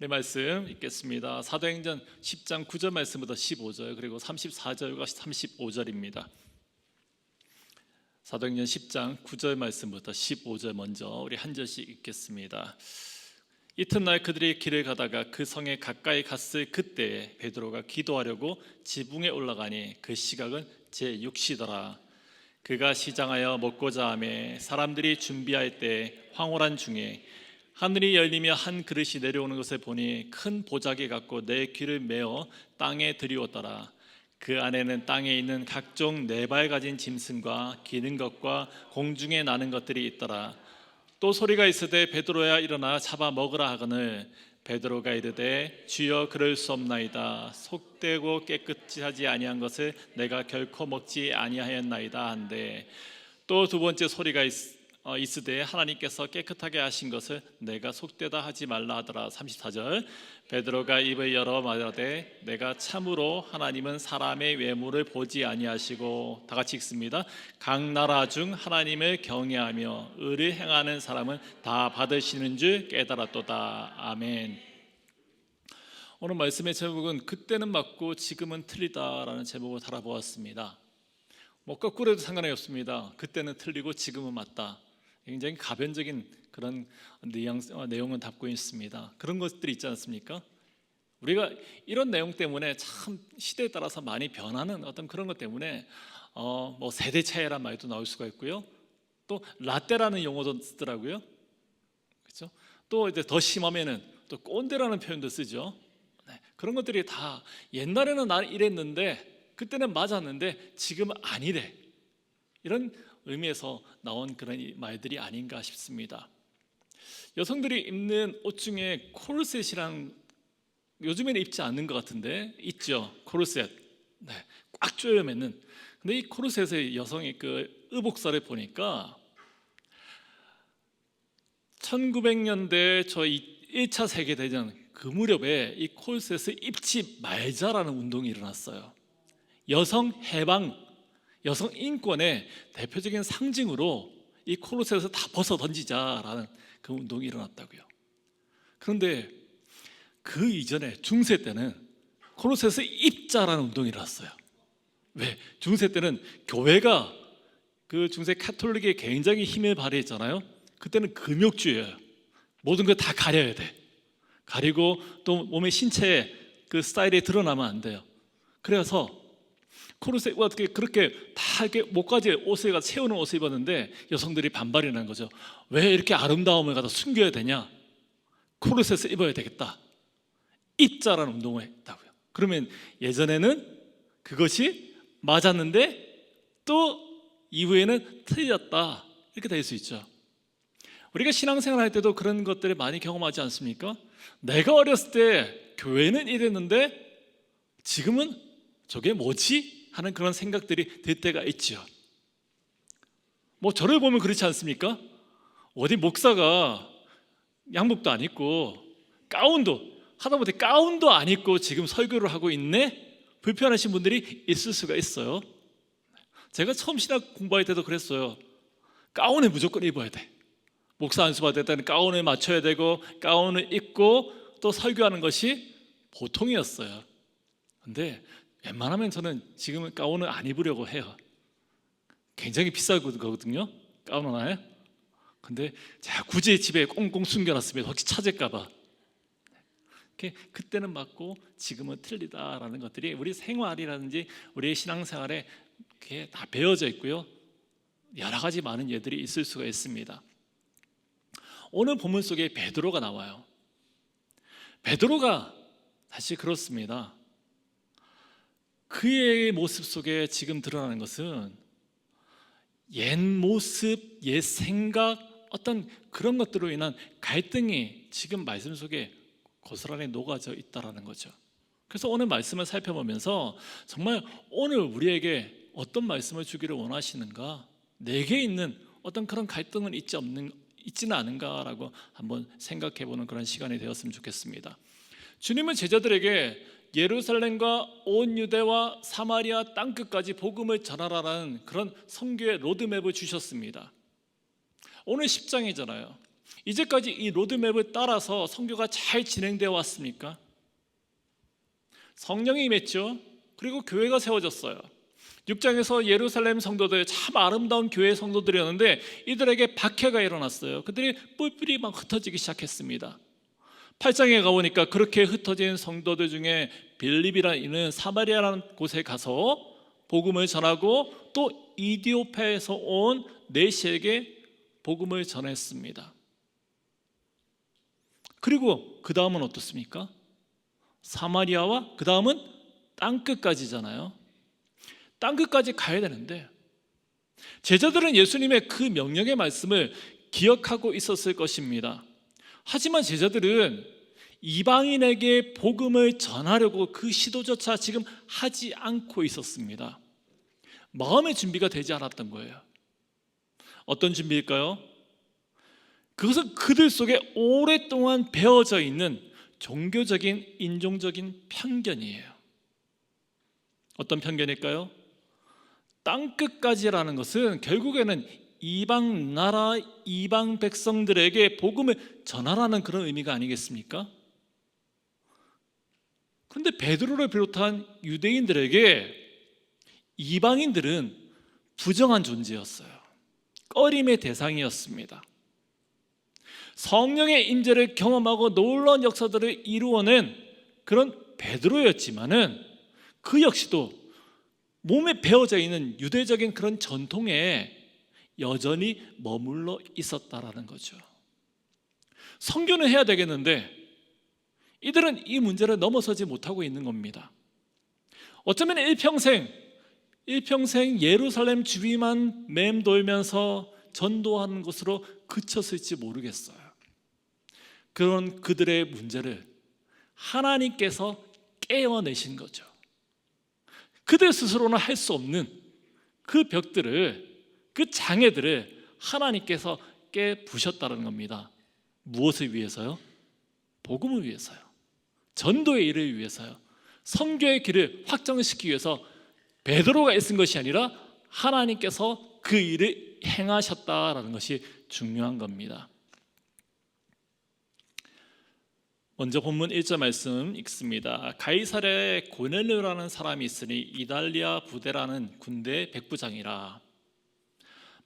우리 말씀 읽겠습니다. 사도행전 10장 9절 말씀부터 15절 그리고 34절과 35절입니다. 사도행전 10장 9절 말씀부터 15절 먼저 우리 한 절씩 읽겠습니다. 이튿날 그들이 길을 가다가 그 성에 가까이 갔을 그때에 베드로가 기도하려고 지붕에 올라가니 그 시각은 제6시더라. 그가 시장하여 먹고자 하매 사람들이 준비할 때 황홀한 중에 하늘이 열리며 한 그릇이 내려오는 것을 보니 큰 보자기 같고 내 귀를 메어 땅에 들이웠더라. 그 안에는 땅에 있는 각종 네 발 가진 짐승과 기는 것과 공중에 나는 것들이 있더라. 또 소리가 있으되 베드로야 일어나 잡아 먹으라 하거늘 베드로가 이르되 주여 그럴 수 없나이다. 속되고 깨끗이 하지 아니한 것을 내가 결코 먹지 아니하였나이다 한데 또 두 번째 소리가 있으되 하나님께서 깨끗하게 하신 것을 내가 속되다 하지 말라 하더라. 34절 베드로가 입을 열어 말하되 내가 참으로 하나님은 사람의 외모를 보지 아니하시고, 다 같이 읽습니다. 각 나라 중 하나님을 경외하며 의를 행하는 사람은 다 받으시는 줄 깨달았도다. 아멘. 오늘 말씀의 제목은 그때는 맞고 지금은 틀리다라는 제목을 달아보았습니다. 거꾸로 해도 상관이 없습니다. 그때는 틀리고 지금은 맞다. 굉장히 가변적인 그런 내용은 담고 있습니다. 그런 것들이 있지 않습니까? 우리가 이런 내용 때문에 참 시대에 따라서 많이 변하는 어떤 그런 것 때문에 세대 차이란 말도 나올 수가 있고요. 또 라떼라는 용어도 쓰더라고요. 그렇죠? 또 이제 더 심하면은 또 꼰대라는 표현도 쓰죠. 네, 그런 것들이 다 옛날에는 나는 이랬는데 그때는 맞았는데 지금은 아니래. 이런 의미에서 나온 그런 말들이 아닌가 싶습니다. 여성들이 입는 옷 중에 코르셋이랑 요즘에는 입지 않는 것 같은데 있죠. 코르셋. 네, 꽉 조여 매는. 근데 이 코르셋의 여성의 그 의복사를 보니까 1900년대 저 1차 세계대전 그 무렵에 이 코르셋을 입지 말자라는 운동이 일어났어요. 여성 해방, 여성 인권의 대표적인 상징으로 이 코르셋을 다 벗어 던지자라는 그 운동이 일어났다고요. 그런데 그 이전에 중세 때는 코르셋을 입자라는 운동이 일어났어요. 왜? 중세 때는 교회가 그 중세 카톨릭에 굉장히 힘을 발휘했잖아요. 그때는 금욕주의예요. 모든 걸 다 가려야 돼. 가리고 또 몸의 신체의 그 스타일이 드러나면 안 돼요. 그래서 코르셋 어떻게 그렇게 다 이렇게 목까지 옷을 채우는 옷을 입었는데 여성들이 반발이 난 거죠. 왜 이렇게 아름다움을 갖다 숨겨야 되냐? 코르셋을 입어야 되겠다. 입자라는 운동을 했다고요. 그러면 예전에는 그것이 맞았는데 또 이후에는 틀렸다. 이렇게 될 수 있죠. 우리가 신앙생활 할 때도 그런 것들을 많이 경험하지 않습니까? 내가 어렸을 때 교회는 이랬는데 지금은 저게 뭐지? 하는 그런 생각들이 들 때가 있죠. 저를 보면 그렇지 않습니까? 어디 목사가 양복도 안 입고 하다못해 가운도 안 입고 지금 설교를 하고 있네? 불편하신 분들이 있을 수가 있어요. 제가 처음 신학 공부할 때도 그랬어요. 가운을 무조건 입어야 돼. 목사 안수 받을 때는 가운을 맞춰야 되고 가운을 입고 또 설교하는 것이 보통이었어요. 근데 웬만하면 저는 지금은 가운을 안 입으려고 해요. 굉장히 비싸거든요. 가운 하나에. 근데 제가 굳이 집에 꽁꽁 숨겨놨으면 혹시 찾을까 봐. 그때는 맞고 지금은 틀리다라는 것들이 우리 생활이라든지 우리의 신앙생활에 다 배어져 있고요. 여러 가지 많은 예들이 있을 수가 있습니다. 오늘 본문 속에 베드로가 나와요. 베드로가 사실 그렇습니다. 그의 모습 속에 지금 드러나는 것은 옛 모습, 옛 생각, 어떤 그런 것들로 인한 갈등이 지금 말씀 속에 고스란히 녹아져 있다는 거죠. 그래서 오늘 말씀을 살펴보면서 정말 오늘 우리에게 어떤 말씀을 주기를 원하시는가, 내게 있는 어떤 그런 갈등은 있지는 않은가라고 한번 생각해보는 그런 시간이 되었으면 좋겠습니다. 주님은 제자들에게 예루살렘과 온 유대와 사마리아 땅끝까지 복음을 전하라는 그런 선교의 로드맵을 주셨습니다. 오늘 10장이잖아요. 이제까지 이 로드맵을 따라서 선교가 잘 진행되어 왔습니까? 성령이 임했죠. 그리고 교회가 세워졌어요. 6장에서 예루살렘 성도들, 참 아름다운 교회 성도들이었는데 이들에게 박해가 일어났어요. 그들이 뿔뿔이 막 흩어지기 시작했습니다. 8장에 가보니까 그렇게 흩어진 성도들 중에 빌립이라는 사마리아라는 곳에 가서 복음을 전하고 또 이디오페에서 온 네시에게 복음을 전했습니다. 그리고 그 다음은 어떻습니까? 사마리아와 그 다음은 땅끝까지잖아요. 땅끝까지 가야 되는데 제자들은 예수님의 그 명령의 말씀을 기억하고 있었을 것입니다. 하지만 제자들은 이방인에게 복음을 전하려고 그 시도조차 지금 하지 않고 있었습니다. 마음의 준비가 되지 않았던 거예요. 어떤 준비일까요? 그것은 그들 속에 오랫동안 배어져 있는 종교적인 인종적인 편견이에요. 어떤 편견일까요? 땅끝까지라는 것은 결국에는 이방 나라, 이방 백성들에게 복음을 전하라는 그런 의미가 아니겠습니까? 그런데 베드로를 비롯한 유대인들에게 이방인들은 부정한 존재였어요. 꺼림의 대상이었습니다. 성령의 임재를 경험하고 놀라운 역사들을 이루어낸 그런 베드로였지만은 그 역시도 몸에 배어져 있는 유대적인 그런 전통에 여전히 머물러 있었다라는 거죠. 선교는 해야 되겠는데 이들은 이 문제를 넘어서지 못하고 있는 겁니다. 어쩌면 일평생 예루살렘 주위만 맴돌면서 전도하는 것으로 그쳤을지 모르겠어요. 그런 그들의 문제를 하나님께서 깨어내신 거죠. 그들 스스로는 할 수 없는 그 벽들을, 그 장애들을 하나님께서 깨부셨다는 겁니다. 무엇을 위해서요? 복음을 위해서요. 전도의 일을 위해서요. 선교의 길을 확장시키기 위해서 베드로가 애쓴 것이 아니라 하나님께서 그 일을 행하셨다라는 것이 중요한 겁니다. 먼저 본문 1절 말씀 읽습니다. 가이사랴에 고넬료라는 사람이 있으니 이달리아 부대라는 군대 백부장이라.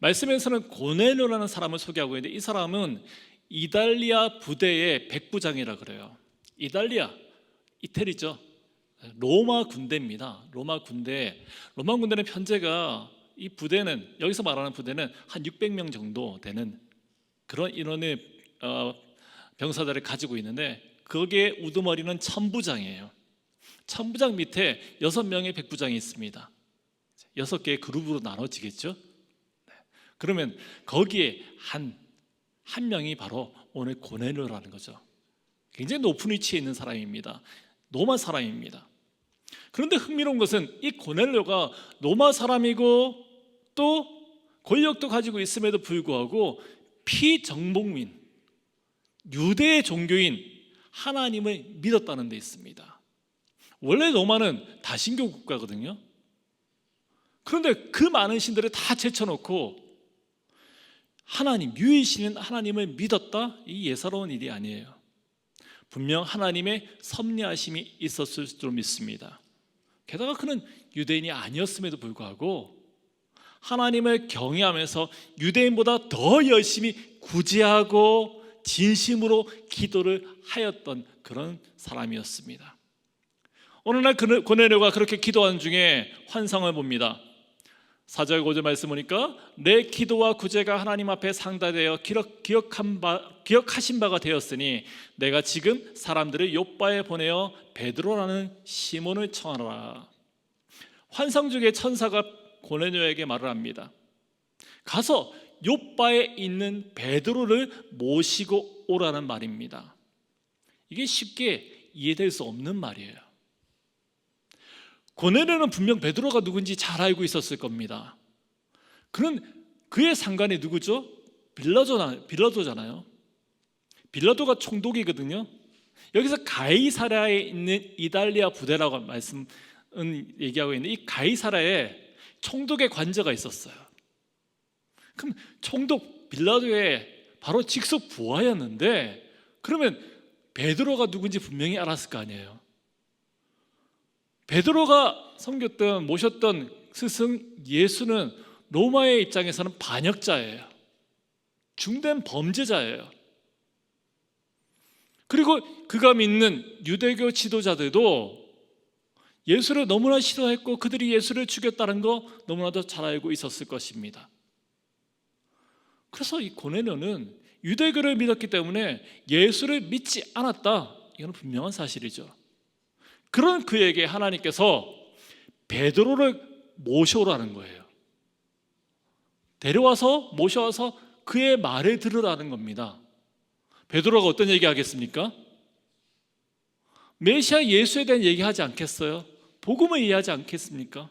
말씀에서는 고넬료라는 사람을 소개하고 있는데 이 사람은 이달리아 부대의 백부장이라 그래요. 이달리아, 이태리죠. 로마 군대입니다. 로마 군대는 현재가 이 부대는, 여기서 말하는 부대는 한 600명 정도 되는 그런 인원의 병사들을 가지고 있는데 거기에 우두머리는 천부장이에요. 천부장 밑에 6명의 백부장이 있습니다. 6개의 그룹으로 나눠지겠죠. 그러면 거기에 한 명이 바로 오늘 고넬료라는 거죠. 굉장히 높은 위치에 있는 사람입니다. 로마 사람입니다. 그런데 흥미로운 것은 이 고넬료가 로마 사람이고 또 권력도 가지고 있음에도 불구하고 피정복민, 유대의 종교인 하나님을 믿었다는 데 있습니다. 원래 로마는 다신교 국가거든요. 그런데 그 많은 신들을 다 제쳐놓고 하나님, 유일신인 하나님을 믿었다? 이 예사로운 일이 아니에요. 분명 하나님의 섭리하심이 있었을 줄 믿습니다. 게다가 그는 유대인이 아니었음에도 불구하고 하나님을 경외하면서 유대인보다 더 열심히 구제하고 진심으로 기도를 하였던 그런 사람이었습니다. 어느 날 고넬료가 그렇게 기도하는 중에 환상을 봅니다. 4절 5절 말씀 보니까 내 기도와 구제가 하나님 앞에 상달되어 기억하신 바가 되었으니 내가 지금 사람들을 욥바에 보내어 베드로라는 시몬을 청하라. 환상 중에 천사가 고넬료에게 말을 합니다. 가서 욥바에 있는 베드로를 모시고 오라는 말입니다. 이게 쉽게 이해될 수 없는 말이에요. 고넬료는 분명 베드로가 누군지 잘 알고 있었을 겁니다. 그의 상관이 누구죠? 빌라도잖아요. 빌라도가 총독이거든요. 여기서 가이사랴에 있는 이달리아 부대라고 얘기하고 있는데 이 가이사랴에 총독의 관저가 있었어요. 그럼 총독 빌라도의 바로 직속 부하였는데, 그러면 베드로가 누군지 분명히 알았을 거 아니에요. 베드로가 섬겼던, 모셨던 스승 예수는 로마의 입장에서는 반역자예요. 중대한 범죄자예요. 그리고 그가 믿는 유대교 지도자들도 예수를 너무나 싫어했고 그들이 예수를 죽였다는 거 너무나도 잘 알고 있었을 것입니다. 그래서 이 고넬료는 유대교를 믿었기 때문에 예수를 믿지 않았다. 이건 분명한 사실이죠. 그런 그에게 하나님께서 베드로를 모셔오라는 거예요. 데려와서 모셔와서 그의 말을 들으라는 겁니다. 베드로가 어떤 얘기 하겠습니까? 메시아 예수에 대한 얘기하지 않겠어요? 복음을 이해하지 않겠습니까?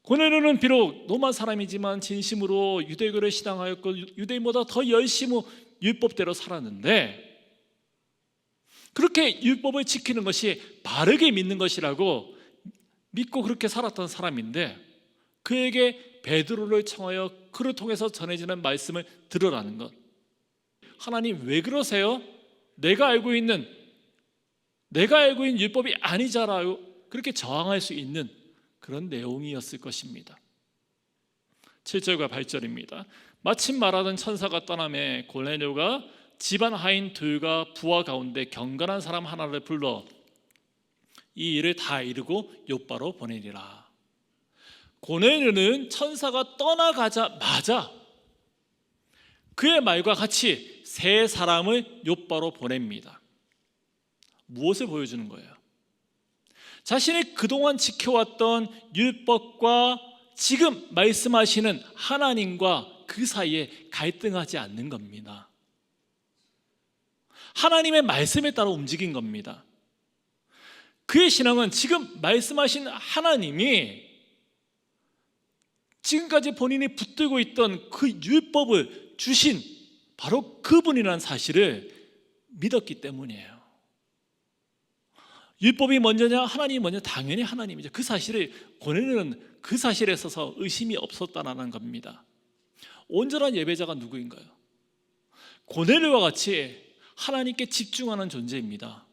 고넬료는 비록 로마 사람이지만 진심으로 유대교를 신앙하였고 유대인보다 더 열심히 율법대로 살았는데, 그렇게 율법을 지키는 것이 바르게 믿는 것이라고 믿고 그렇게 살았던 사람인데, 그에게 베드로를 청하여 그를 통해서 전해지는 말씀을 들으라는 것. 하나님 왜 그러세요? 내가 알고 있는 율법이 아니잖아요. 그렇게 저항할 수 있는 그런 내용이었을 것입니다. 7절과 8절입니다. 마침 말하던 천사가 떠나매 고넬료가 집안 하인 둘과 부하 가운데 경건한 사람 하나를 불러 이 일을 다 이루고 요바로 보내리라. 고넬료는 천사가 떠나가자마자 그의 말과 같이 세 사람을 요바로 보냅니다. 무엇을 보여주는 거예요? 자신이 그동안 지켜왔던 율법과 지금 말씀하시는 하나님과 그 사이에 갈등하지 않는 겁니다. 하나님의 말씀에 따라 움직인 겁니다. 그의 신앙은 지금 말씀하신 하나님이 지금까지 본인이 붙들고 있던 그 율법을 주신 바로 그분이라는 사실을 믿었기 때문이에요. 율법이 먼저냐 하나님이 먼저? 당연히 하나님이죠. 그 사실을 고넬료는 그 사실에 있어서 의심이 없었다는 겁니다. 온전한 예배자가 누구인가요? 고넬료와 같이 하나님께 집중하는 존재입니다.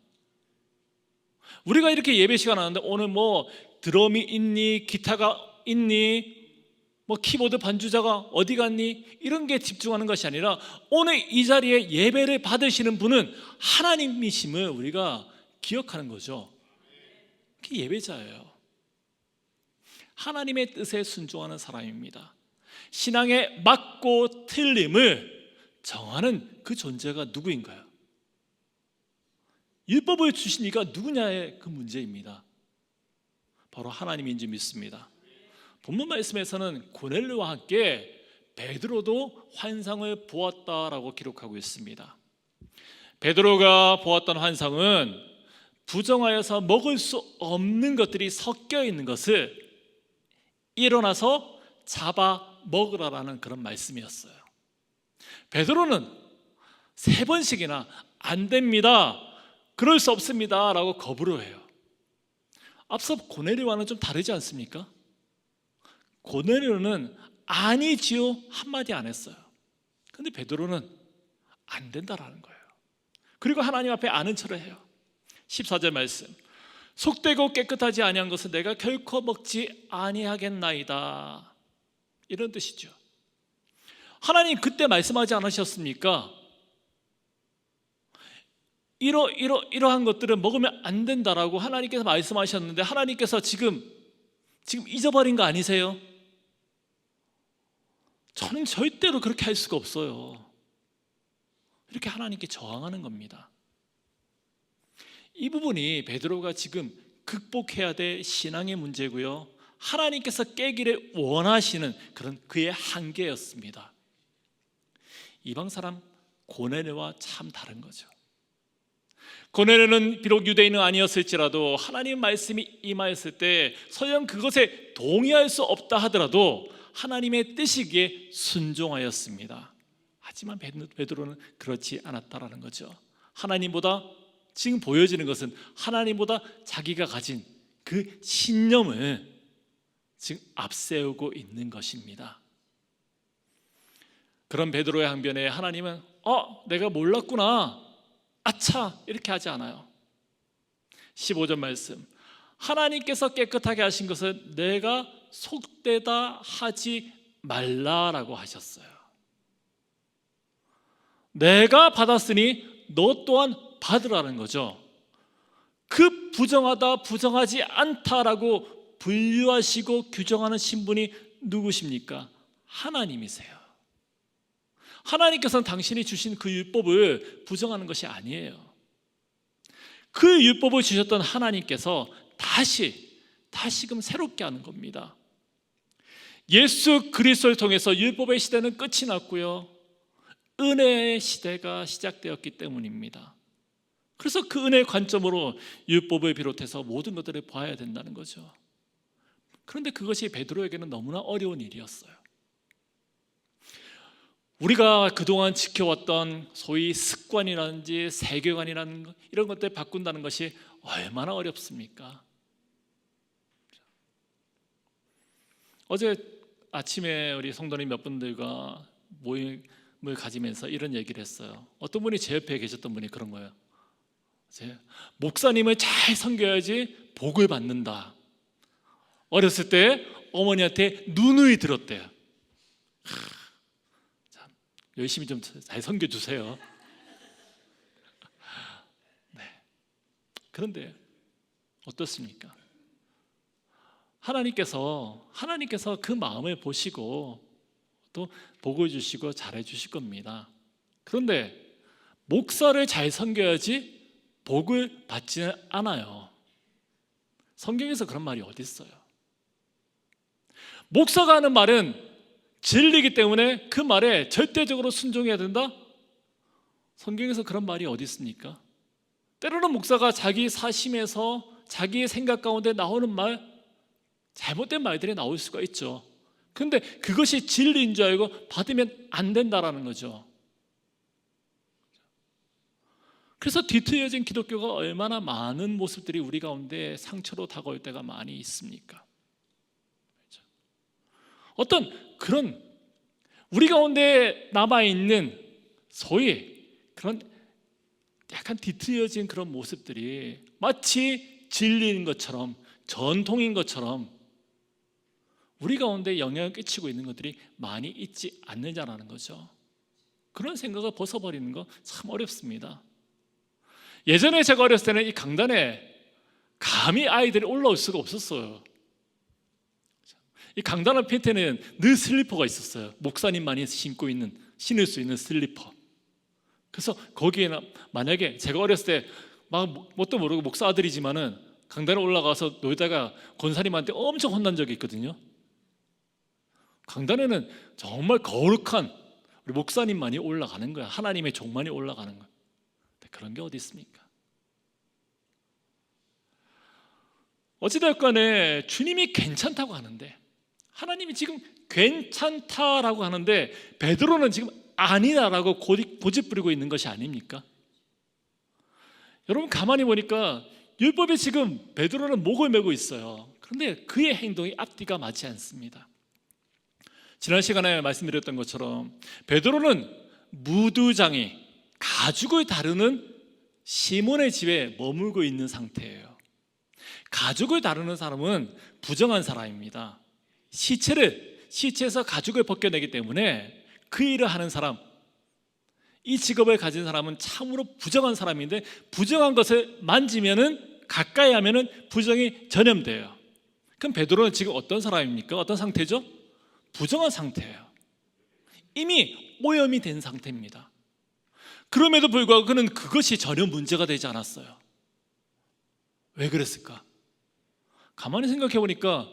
우리가 이렇게 예배 시간 하는데 오늘 뭐 드럼이 있니, 기타가 있니, 뭐 키보드 반주자가 어디 갔니, 이런 게 집중하는 것이 아니라 오늘 이 자리에 예배를 받으시는 분은 하나님이심을 우리가 기억하는 거죠. 그게 예배자예요. 하나님의 뜻에 순종하는 사람입니다. 신앙의 맞고 틀림을 정하는 그 존재가 누구인가요? 율법을 주신 이가 누구냐의 그 문제입니다. 바로 하나님인 줄 믿습니다. 본문 말씀에서는 고넬료와 함께 베드로도 환상을 보았다라고 기록하고 있습니다. 베드로가 보았던 환상은 부정하여서 먹을 수 없는 것들이 섞여 있는 것을 일어나서 잡아 먹으라라는 그런 말씀이었어요. 베드로는 3번씩이나 안 됩니다, 그럴 수 없습니다 라고 거부를 해요. 앞서 고넬료와는 좀 다르지 않습니까? 고넬료는 아니지요 한마디 안 했어요. 근데 베드로는 안 된다라는 거예요. 그리고 하나님 앞에 아는 척을 해요. 14절 말씀, 속되고 깨끗하지 아니한 것은 내가 결코 먹지 아니하겠나이다, 이런 뜻이죠. 하나님 그때 말씀하지 않으셨습니까? 이러한 것들은 먹으면 안 된다라고 하나님께서 말씀하셨는데 하나님께서 지금 잊어버린 거 아니세요? 저는 절대로 그렇게 할 수가 없어요. 이렇게 하나님께 저항하는 겁니다. 이 부분이 베드로가 지금 극복해야 될 신앙의 문제고요, 하나님께서 깨기를 원하시는 그런 그의 한계였습니다. 이방 사람 고넬료와 참 다른 거죠. 고넬료는 비록 유대인은 아니었을지라도 하나님 말씀이 임하였을 때 설령 그것에 동의할 수 없다 하더라도 하나님의 뜻이기에 순종하였습니다. 하지만 베드로는 그렇지 않았다라는 거죠. 하나님보다, 지금 보여지는 것은 하나님보다 자기가 가진 그 신념을 지금 앞세우고 있는 것입니다. 그런 베드로의 항변에 하나님은 내가 몰랐구나, 아차, 이렇게 하지 않아요. 15절 말씀, 하나님께서 깨끗하게 하신 것은 내가 속되다 하지 말라라고 하셨어요. 내가 받았으니 너 또한 받으라는 거죠. 그 부정하다, 부정하지 않다라고 분류하시고 규정하는 신분이 누구십니까? 하나님이세요. 하나님께서는 당신이 주신 그 율법을 부정하는 것이 아니에요. 그 율법을 주셨던 하나님께서 다시금 새롭게 하는 겁니다. 예수 그리스도를 통해서 율법의 시대는 끝이 났고요, 은혜의 시대가 시작되었기 때문입니다. 그래서 그 은혜의 관점으로 율법을 비롯해서 모든 것들을 봐야 된다는 거죠. 그런데 그것이 베드로에게는 너무나 어려운 일이었어요. 우리가 그동안 지켜왔던 소위 습관이라든지 세계관이라는 것, 이런 것들 바꾼다는 것이 얼마나 어렵습니까? 어제 아침에 우리 성도님 몇 분들과 모임을 가지면서 이런 얘기를 했어요. 어떤 분이 제 옆에 계셨던 분이 그런 거예요. 목사님을 잘 섬겨야지 복을 받는다. 어렸을 때 어머니한테 누누이 들었대요. 참, 열심히 좀 잘 섬겨주세요. 네. 그런데 어떻습니까? 하나님께서 그 마음을 보시고 또 복을 주시고 잘해 주실 겁니다. 그런데 목사를 잘 섬겨야지 복을 받지는 않아요. 성경에서 그런 말이 어디 있어요? 목사가 하는 말은 진리이기 때문에 그 말에 절대적으로 순종해야 된다? 성경에서 그런 말이 어디 있습니까? 때로는 목사가 자기 사심에서 자기의 생각 가운데 나오는 말, 잘못된 말들이 나올 수가 있죠. 그런데 그것이 진리인 줄 알고 받으면 안 된다라는 거죠. 그래서 뒤틀려진 기독교가 얼마나 많은 모습들이 우리 가운데 상처로 다가올 때가 많이 있습니까? 어떤 그런 우리 가운데 남아있는 소위 그런 약간 뒤틀려진 그런 모습들이 마치 진리인 것처럼, 전통인 것처럼 우리 가운데 영향을 끼치고 있는 것들이 많이 있지 않느냐라는 거죠. 그런 생각을 벗어버리는 거 참 어렵습니다. 예전에 제가 어렸을 때는 이 강단에 감히 아이들이 올라올 수가 없었어요. 이 강단 앞에는 늘 슬리퍼가 있었어요. 목사님만이 신을 수 있는 슬리퍼. 그래서 거기에 만약에 제가 어렸을 때 막 뭣도 모르고 목사 아들이지만은 강단에 올라가서 놀다가 권사님한테 엄청 혼난 적이 있거든요. 강단에는 정말 거룩한 우리 목사님만이 올라가는 거야. 하나님의 종만이 올라가는 거야. 그런 게 어디 있습니까? 어찌될 간에 주님이 괜찮다고 하는데, 하나님이 지금 괜찮다라고 하는데 베드로는 지금 아니다라고 고집 부리고 있는 것이 아닙니까? 여러분 가만히 보니까 율법에 지금 베드로는 목을 메고 있어요. 그런데 그의 행동이 앞뒤가 맞지 않습니다. 지난 시간에 말씀드렸던 것처럼 베드로는 무두장이 가죽을 다루는 시몬의 집에 머물고 있는 상태예요. 가죽을 다루는 사람은 부정한 사람입니다. 시체에서 가죽을 벗겨내기 때문에 그 일을 하는 사람, 이 직업을 가진 사람은 참으로 부정한 사람인데, 부정한 것을 만지면은, 가까이 하면은 부정이 전염돼요. 그럼 베드로는 지금 어떤 사람입니까? 어떤 상태죠? 부정한 상태예요. 이미 오염이 된 상태입니다. 그럼에도 불구하고 그는 그것이 전혀 문제가 되지 않았어요. 왜 그랬을까? 가만히 생각해 보니까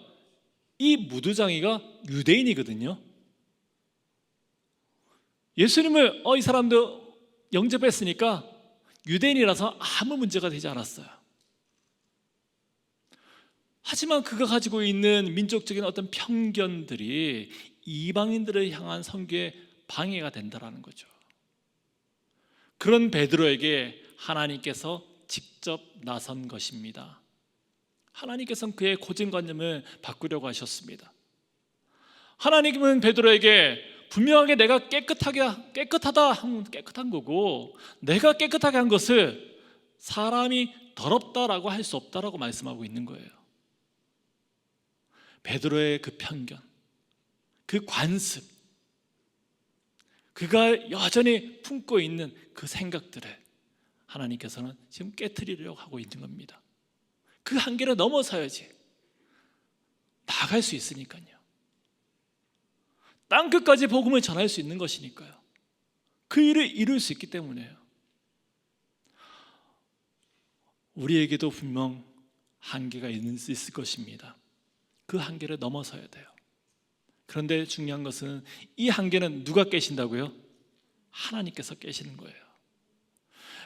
이 무두장이가 유대인이거든요. 예수님을 이 사람도 영접했으니까 유대인이라서 아무 문제가 되지 않았어요. 하지만 그가 가지고 있는 민족적인 어떤 편견들이 이방인들을 향한 선교에 방해가 된다는 거죠. 그런 베드로에게 하나님께서 직접 나선 것입니다. 하나님께서는 그의 고정관념을 바꾸려고 하셨습니다. 하나님은 베드로에게 분명하게 내가 깨끗하다 하면 깨끗한 거고, 내가 깨끗하게 한 것을 사람이 더럽다라고 할 수 없다라고 말씀하고 있는 거예요. 베드로의 그 편견, 그 관습, 그가 여전히 품고 있는 그 생각들을 하나님께서는 지금 깨트리려고 하고 있는 겁니다. 그 한계를 넘어서야지 나아갈 수 있으니까요. 땅끝까지 복음을 전할 수 있는 것이니까요. 그 일을 이룰 수 있기 때문에요. 우리에게도 분명 한계가 있을 것입니다. 그 한계를 넘어서야 돼요. 그런데 중요한 것은 이 한계는 누가 깨신다고요? 하나님께서 깨시는 거예요.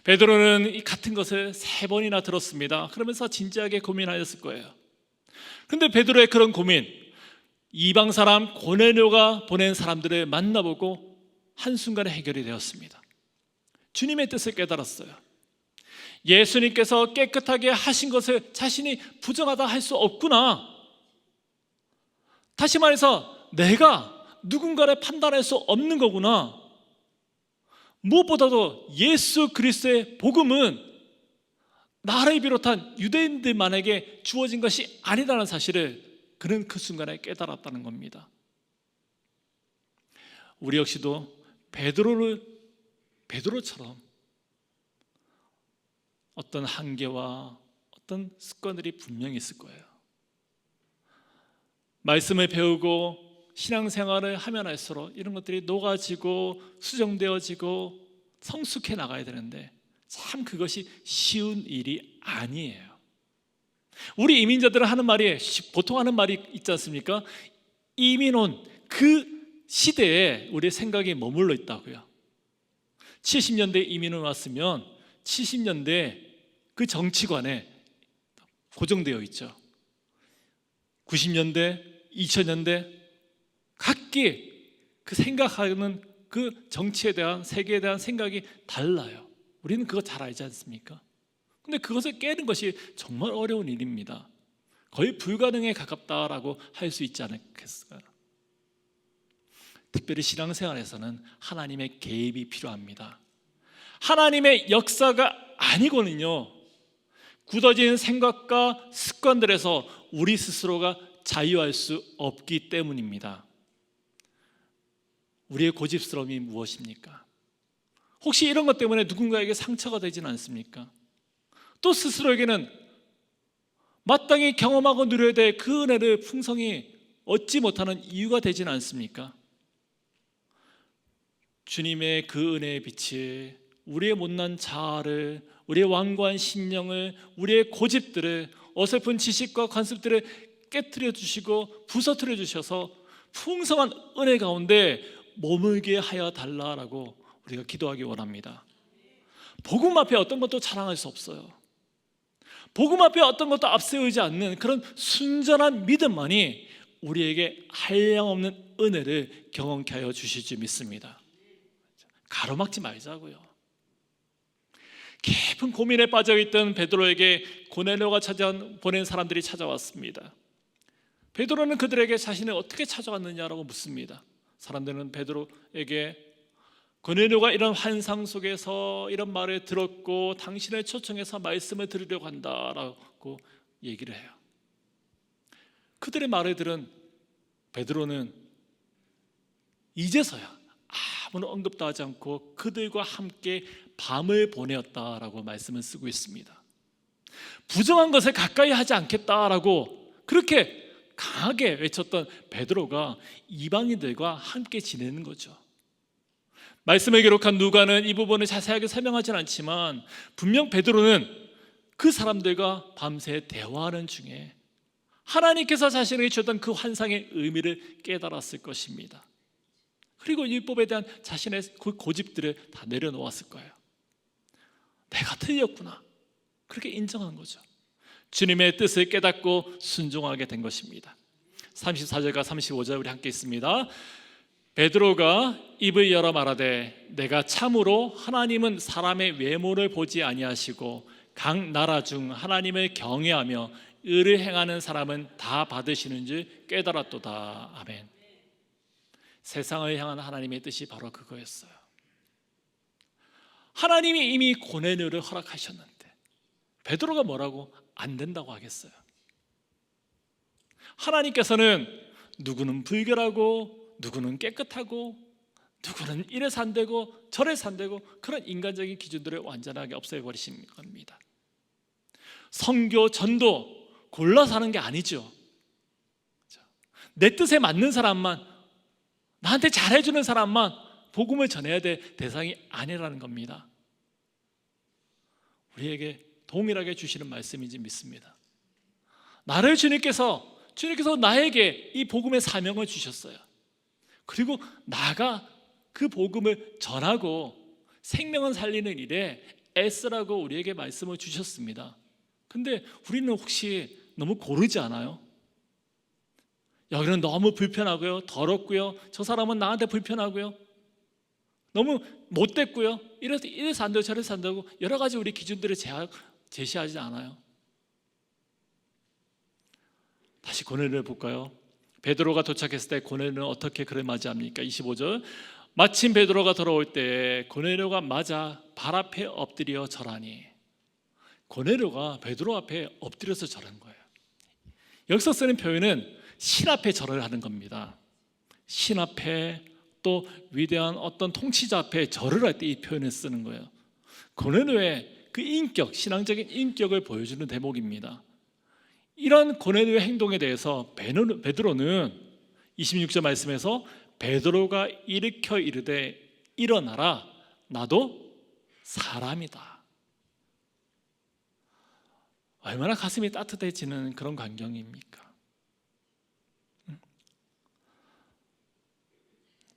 베드로는 이 같은 것을 3번이나 들었습니다. 그러면서 진지하게 고민하였을 거예요. 그런데 베드로의 그런 고민, 이방 사람 고넬료가 보낸 사람들을 만나보고 한순간에 해결이 되었습니다. 주님의 뜻을 깨달았어요. 예수님께서 깨끗하게 하신 것을 자신이 부정하다 할 수 없구나. 다시 말해서 내가 누군가를 판단할 수 없는 거구나. 무엇보다도 예수 그리스도의 복음은 나를 비롯한 유대인들만에게 주어진 것이 아니다라는 사실을 그는 그 순간에 깨달았다는 겁니다. 우리 역시도 베드로처럼 어떤 한계와 어떤 습관들이 분명히 있을 거예요. 말씀을 배우고 신앙생활을 하면 할수록 이런 것들이 녹아지고 수정되어지고 성숙해 나가야 되는데 참 그것이 쉬운 일이 아니에요. 우리 이민자들은 하는 말이, 보통 하는 말이 있지 않습니까? 이민 온 그 시대에 우리의 생각이 머물러 있다고요. 70년대 이민을 왔으면 70년대 그 정치관에 고정되어 있죠. 90년대, 2000년대 각기 그 생각하는 그 정치에 대한, 세계에 대한 생각이 달라요. 우리는 그거 잘 알지 않습니까? 근데 그것을 깨는 것이 정말 어려운 일입니다. 거의 불가능에 가깝다라고 할 수 있지 않겠어요? 특별히 신앙생활에서는 하나님의 개입이 필요합니다. 하나님의 역사가 아니고는요, 굳어진 생각과 습관들에서 우리 스스로가 자유할 수 없기 때문입니다. 우리의 고집스러움이 무엇입니까? 혹시 이런 것 때문에 누군가에게 상처가 되지는 않습니까? 또 스스로에게는 마땅히 경험하고 누려야 될 그 은혜를 풍성히 얻지 못하는 이유가 되지는 않습니까? 주님의 그 은혜의 빛이 우리의 못난 자아를, 우리의 완고한 심령을, 우리의 고집들을, 어설픈 지식과 관습들을 깨트려 주시고 부서뜨려 주셔서 풍성한 은혜 가운데 머물게 하여 달라라고 우리가 기도하기 원합니다. 복음 앞에 어떤 것도 자랑할 수 없어요. 복음 앞에 어떤 것도 앞세우지 않는 그런 순전한 믿음만이 우리에게 한량없는 은혜를 경험케 하여 주실 줄 믿습니다. 가로막지 말자고요. 깊은 고민에 빠져있던 베드로에게 고넬료가 보낸 사람들이 찾아왔습니다. 베드로는 그들에게 자신이 어떻게 찾아왔느냐라고 묻습니다. 사람들은 베드로에게 고넬료가 이런 환상 속에서 이런 말을 들었고 당신을 초청해서 말씀을 들으려고 한다라고 얘기를 해요. 그들의 말을 들은 베드로는 이제서야 아무런 언급도 하지 않고 그들과 함께 밤을 보내었다라고 말씀을 쓰고 있습니다. 부정한 것을 가까이 하지 않겠다라고 그렇게 강하게 외쳤던 베드로가 이방인들과 함께 지내는 거죠. 말씀을 기록한 누가는 이 부분을 자세하게 설명하지는 않지만 분명 베드로는 그 사람들과 밤새 대화하는 중에 하나님께서 자신에게 주셨던 그 환상의 의미를 깨달았을 것입니다. 그리고 율법에 대한 자신의 그 고집들을 다 내려놓았을 거예요. 내가 틀렸구나, 그렇게 인정한 거죠. 주님의 뜻을 깨닫고 순종하게 된 것입니다. 34절과 35절 우리 함께 있습니다. 베드로가 입을 열어 말하되 내가 참으로 하나님은 사람의 외모를 보지 아니하시고 각 나라 중 하나님을 경외하며 의를 행하는 사람은 다 받으시는 줄 깨달았도다. 아멘. 세상을 향한 하나님의 뜻이 바로 그거였어요. 하나님이 이미 고넬료를 허락하셨는데 베드로가 뭐라고 안 된다고 하겠어요? 하나님께서는 누구는 불결하고 누구는 깨끗하고 누구는 이래서 안 되고 저래서 안 되고 그런 인간적인 기준들을 완전하게 없애버리신 겁니다. 선교, 전도 골라서 하는 게 아니죠. 내 뜻에 맞는 사람만, 나한테 잘해주는 사람만 복음을 전해야 될 대상이 아니라는 겁니다. 우리에게 동일하게 주시는 말씀인지 믿습니다. 나를 주님께서 나에게 이 복음의 사명을 주셨어요. 그리고 나가 그 복음을 전하고 생명을 살리는 일에 애쓰라고 우리에게 말씀을 주셨습니다. 근데 우리는 혹시 너무 고르지 않아요? 여기는 너무 불편하고요, 더럽고요, 저 사람은 나한테 불편하고요, 너무 못됐고요, 이래서 안 되고 저래서 안 되고 여러 가지 우리 기준들을 제시하지 않아요? 다시 고넬료를 볼까요? 베드로가 도착했을 때 고넬료는 어떻게 그를 맞이합니까? 25절, 마침 베드로가 돌아올 때 고넬료가 맞아 발 앞에 엎드려 절하니. 고넬료가 베드로 앞에 엎드려서 절한 거예요. 여기서 쓰는 표현은 신 앞에 절을 하는 겁니다. 신 앞에, 또 위대한 어떤 통치자 앞에 절을 할 때 이 표현을 쓰는 거예요. 고넬료의 그 인격, 신앙적인 인격을 보여주는 대목입니다. 이런 고넬료의 행동에 대해서 베드로는 26절 말씀에서 베드로가 일으켜 이르되 일어나라, 나도 사람이다. 얼마나 가슴이 따뜻해지는 그런 광경입니까?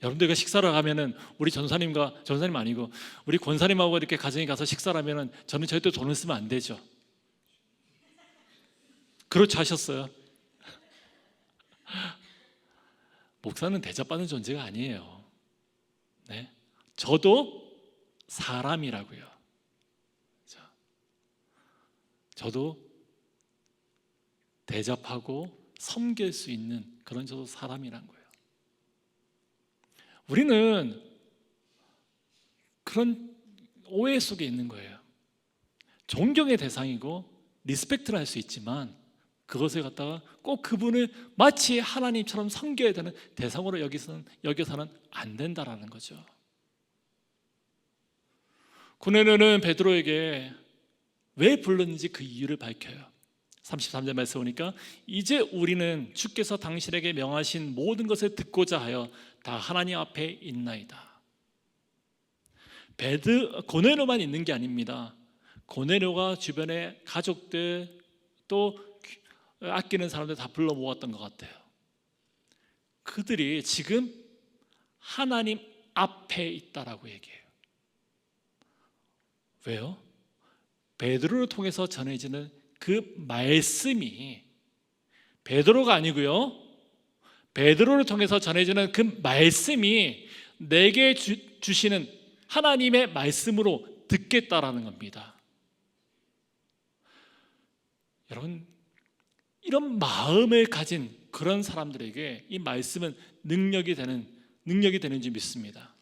여러분들과 식사를 하면은 우리 전사님 아니고 우리 권사님하고 이렇게 가정에 가서 식사를 하면은 저는 절대 돈을 쓰면 안 되죠. 그렇죠, 하셨어요? 목사는 대접받는 존재가 아니에요. 네? 저도 사람이라고요. 저도 대접하고 섬길 수 있는 그런 저도 사람이란 거예요. 우리는 그런 오해 속에 있는 거예요. 존경의 대상이고 리스펙트를 할 수 있지만 그것을 갖다가 꼭 그분을 마치 하나님처럼 섬겨야 되는 대상으로 여기서는 안 된다라는 거죠. 고넬료는 베드로에게 왜 불렀는지 그 이유를 밝혀요. 33절 말씀 보니까 이제 우리는 주께서 당신에게 명하신 모든 것을 듣고자 하여 다 하나님 앞에 있나이다. 고넬료만 있는 게 아닙니다. 고넬료가 주변에 가족들 또 아끼는 사람들 다 불러 모았던 것 같아요. 그들이 지금 하나님 앞에 있다라고 얘기해요. 왜요? 베드로를 통해서 전해지는 그 말씀이 베드로가 아니고요, 베드로를 통해서 전해지는 그 말씀이 내게 주시는 하나님의 말씀으로 듣겠다라는 겁니다. 여러분, 이런 마음을 가진 그런 사람들에게 이 말씀은 능력이 되는 줄 믿습니다.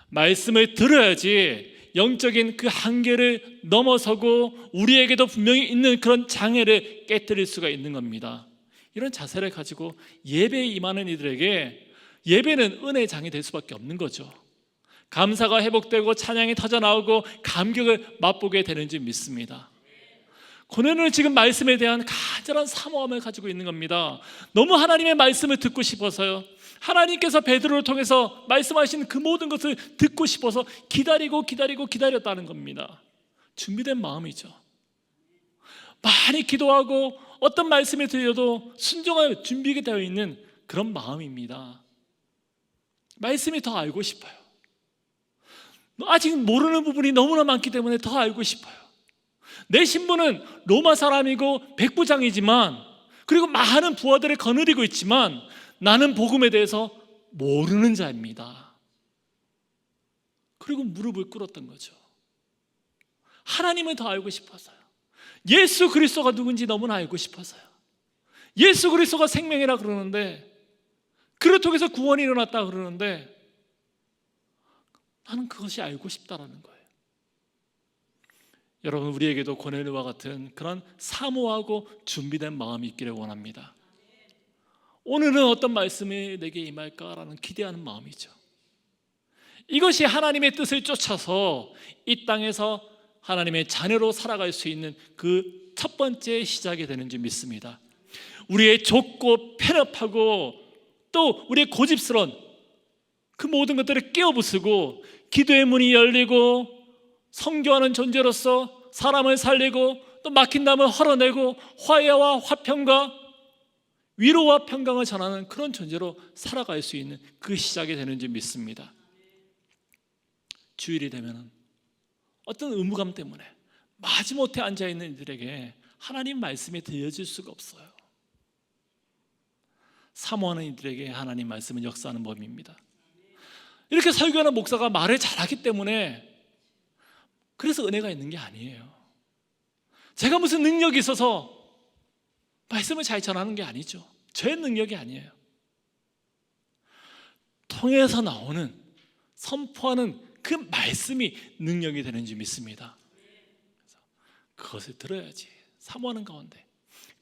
말씀을 들어야지 영적인 그 한계를 넘어서고 우리에게도 분명히 있는 그런 장애를 깨뜨릴 수가 있는 겁니다. 이런 자세를 가지고 예배에 임하는 이들에게 예배는 은혜의 장이 될 수밖에 없는 거죠. 감사가 회복되고 찬양이 터져나오고 감격을 맛보게 되는 줄 믿습니다. 고넬료는 지금 말씀에 대한 간절한 사모함을 가지고 있는 겁니다. 너무 하나님의 말씀을 듣고 싶어서요, 하나님께서 베드로를 통해서 말씀하신 그 모든 것을 듣고 싶어서 기다렸다는 겁니다. 준비된 마음이죠. 많이 기도하고 어떤 말씀이 들려도 순종할 준비가 되어 있는 그런 마음입니다. 말씀이 더 알고 싶어요. 아직 모르는 부분이 너무나 많기 때문에 더 알고 싶어요. 내 신분은 로마 사람이고 백부장이지만, 그리고 많은 부하들을 거느리고 있지만 나는 복음에 대해서 모르는 자입니다. 그리고 무릎을 꿇었던 거죠. 하나님을 더 알고 싶어서요. 예수 그리스도가 누군지 너무나 알고 싶어서요. 예수 그리스도가 생명이라 그러는데 그를 통해서 구원이 일어났다 그러는데 나는 그것이 알고 싶다라는 거예요. 여러분, 우리에게도 고넬료와 같은 그런 사모하고 준비된 마음이 있기를 원합니다. 오늘은 어떤 말씀이 내게 임할까라는 기대하는 마음이죠. 이것이 하나님의 뜻을 쫓아서 이 땅에서 하나님의 자녀로 살아갈 수 있는 그 첫 번째 시작이 되는 줄 믿습니다. 우리의 좁고 편협하고 또 우리의 고집스러운 그 모든 것들을 깨어부수고 기도의 문이 열리고 성교하는 존재로서 사람을 살리고 또 막힌 담을 헐어내고 화해와 화평과 위로와 평강을 전하는 그런 존재로 살아갈 수 있는 그 시작이 되는 줄 믿습니다. 주일이 되면 어떤 의무감 때문에 마지못해 앉아있는 이들에게 하나님 말씀이 들려질 수가 없어요. 사모하는 이들에게 하나님 말씀은 역사하는 법입니다. 이렇게 설교하는 목사가 말을 잘하기 때문에 그래서 은혜가 있는 게 아니에요. 제가 무슨 능력이 있어서 말씀을 잘 전하는 게 아니죠. 제 능력이 아니에요. 통해서 나오는 선포하는 그 말씀이 능력이 되는 줄 믿습니다. 그것을 들어야지. 사모하는 가운데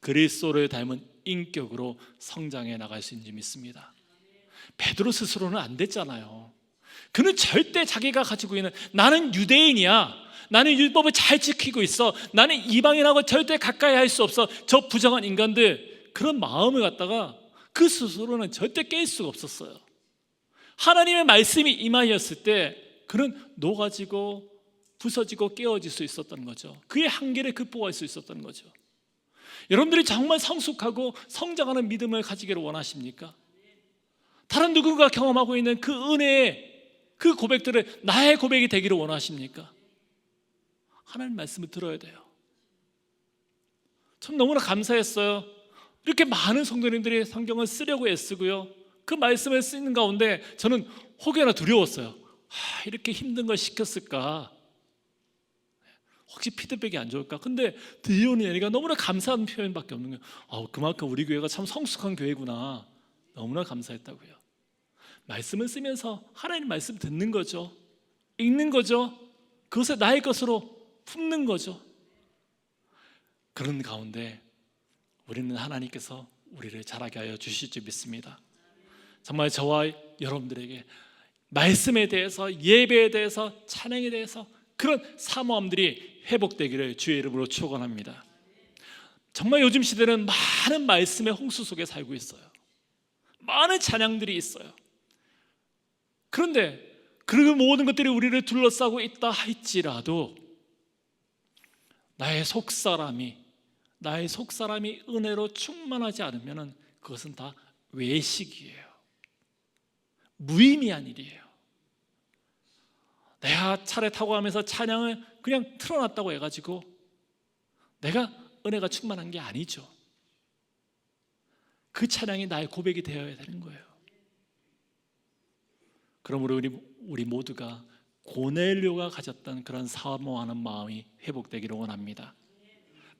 그리스도를 닮은 인격으로 성장해 나갈 수 있는 줄 믿습니다. 베드로 스스로는 안 됐잖아요. 그는 절대 자기가 가지고 있는 나는 유대인이야, 나는 율법을 잘 지키고 있어, 나는 이방인하고 절대 가까이 할 수 없어, 저 부정한 인간들, 그런 마음을 갖다가 그 스스로는 절대 깰 수가 없었어요. 하나님의 말씀이 임하였을 때 그는 녹아지고 부서지고 깨어질 수 있었던 거죠. 그의 한계를 극복할 수 있었던 거죠. 여러분들이 정말 성숙하고 성장하는 믿음을 가지기를 원하십니까? 다른 누군가 경험하고 있는 그 은혜의 그 고백들을 나의 고백이 되기를 원하십니까? 하나님 말씀을 들어야 돼요. 참 너무나 감사했어요. 이렇게 많은 성도님들이 성경을 쓰려고 애쓰고요, 그 말씀을 쓰는 가운데 저는 혹여나 두려웠어요. 이렇게 힘든 걸 시켰을까? 혹시 피드백이 안 좋을까? 근데 들려오는 얘기가 너무나 감사한 표현밖에 없는 거예요. 그만큼 우리 교회가 참 성숙한 교회구나. 너무나 감사했다고요. 말씀을 쓰면서 하나님 말씀 듣는 거죠. 읽는 거죠. 그것을 나의 것으로 품는 거죠. 그런 가운데 우리는 하나님께서 우리를 자라게 하여 주실 줄 믿습니다. 정말 저와 여러분들에게 말씀에 대해서, 예배에 대해서, 찬양에 대해서 그런 사모함들이 회복되기를 주의 이름으로 축원합니다. 정말 요즘 시대는 많은 말씀의 홍수 속에 살고 있어요. 많은 찬양들이 있어요. 그런데 그 모든 것들이 우리를 둘러싸고 있다 할지라도 나의 속사람이 은혜로 충만하지 않으면 그것은 다 외식이에요. 무의미한 일이에요. 내가 차를 타고 가면서 찬양을 그냥 틀어놨다고 해가지고 내가 은혜가 충만한 게 아니죠. 그 찬양이 나의 고백이 되어야 되는 거예요. 그러므로 우리 모두가 고넬료가 가졌던 그런 사모하는 마음이 회복되기를 원합니다.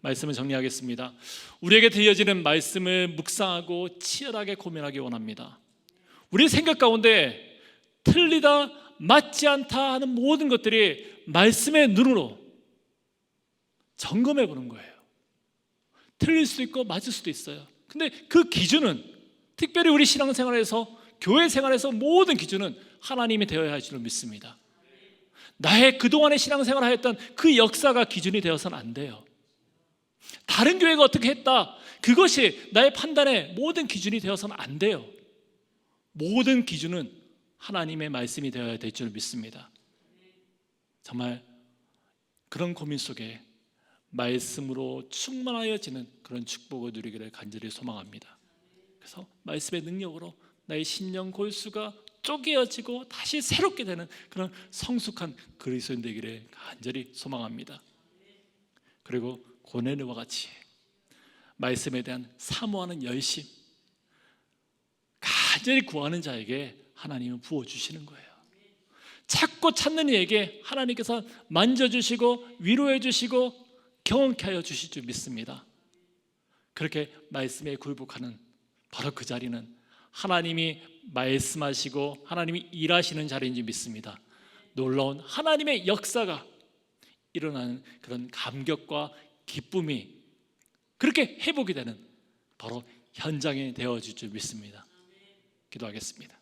말씀을 정리하겠습니다. 우리에게 들려지는 말씀을 묵상하고 치열하게 고민하기 원합니다. 우리의 생각 가운데 틀리다, 맞지 않다 하는 모든 것들이 말씀의 눈으로 점검해 보는 거예요. 틀릴 수도 있고 맞을 수도 있어요. 근데 그 기준은 특별히 우리 신앙생활에서, 교회 생활에서 모든 기준은 하나님이 되어야 할 줄로 믿습니다. 나의 그동안의 신앙생활을 하였던 그 역사가 기준이 되어서는 안 돼요. 다른 교회가 어떻게 했다, 그것이 나의 판단의 모든 기준이 되어서는 안 돼요. 모든 기준은 하나님의 말씀이 되어야 될 줄 믿습니다. 정말 그런 고민 속에 말씀으로 충만하여지는 그런 축복을 누리기를 간절히 소망합니다. 그래서 말씀의 능력으로 나의 심령 골수가 쪼개어지고 다시 새롭게 되는 그런 성숙한 그리스도인 되기를 간절히 소망합니다. 그리고 고넬료와 같이 말씀에 대한 사모하는 열심, 간절히 구하는 자에게 하나님은 부어주시는 거예요. 찾고 찾는 이에게 하나님께서 만져주시고 위로해주시고 경험케 하여 주실 줄 믿습니다. 그렇게 말씀에 굴복하는 바로 그 자리는 하나님이 말씀하시고 하나님이 일하시는 자리인 줄 믿습니다. 놀라운 하나님의 역사가 일어나는 그런 감격과 기쁨이 그렇게 회복이 되는 바로 현장이 되어질 줄 믿습니다. 기도하겠습니다.